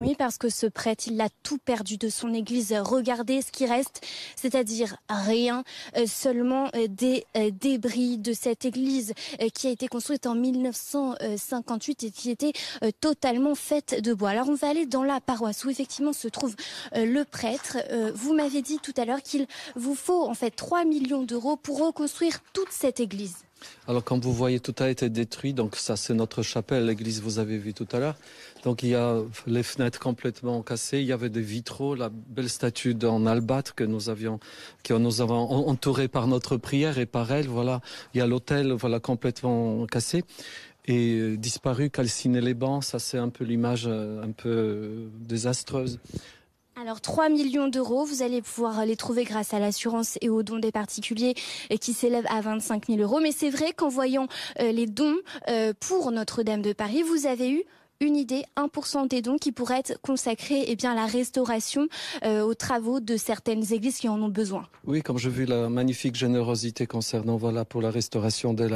Oui, parce que ce prêtre, il a tout perdu de son église. Regardez ce qui reste, c'est-à-dire rien, seulement des débris de cette église qui a été construite en 1958 et qui était totalement faite de bois. Alors on va aller dans la paroisse où effectivement se trouve le prêtre. Vous m'avez dit tout à l'heure qu'il vous faut en fait 3 millions d'euros pour reconstruire toute cette église. Alors comme vous voyez, tout a été détruit, donc ça c'est notre chapelle, l'église vous avez vu tout à l'heure. Donc il y a les fenêtres complètement cassées, il y avait des vitraux, la belle statue en albâtre que nous avons entourée par notre prière et par elle, voilà. Il y a l'autel, voilà, complètement cassé et disparu, calciné les bancs, ça c'est un peu l'image un peu désastreuse. Alors 3 millions d'euros, vous allez pouvoir les trouver grâce à l'assurance et aux dons des particuliers qui s'élèvent à 25 000 euros. Mais c'est vrai qu'en voyant les dons pour Notre-Dame de Paris, vous avez eu une idée, 1% des dons qui pourraient être consacrés à la restauration, aux travaux de certaines églises qui en ont besoin. Oui, comme je vu la magnifique générosité concernant, voilà, pour la restauration de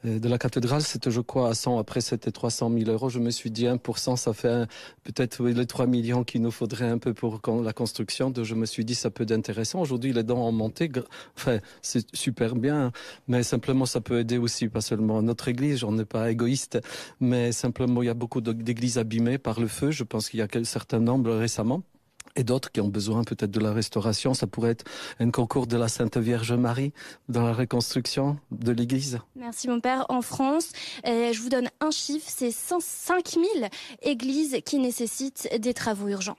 la cathédrale, c'était, je crois, à 100, après c'était 300 000 euros. Je me suis dit 1%, ça fait peut-être les 3 millions qu'il nous faudrait un peu pour la construction. Donc, je me suis dit, ça peut être intéressant. Aujourd'hui, les dons ont monté. Enfin, c'est super bien, mais simplement, ça peut aider aussi, pas seulement notre église, on n'est pas égoïste, mais simplement, il y a beaucoup d'églises abîmées par le feu. Je pense qu'il y a un certain nombre récemment. Et d'autres qui ont besoin peut-être de la restauration. Ça pourrait être un concours de la Sainte Vierge Marie dans la reconstruction de l'église. Merci mon père. En France, je vous donne un chiffre, c'est 105 000 églises qui nécessitent des travaux urgents.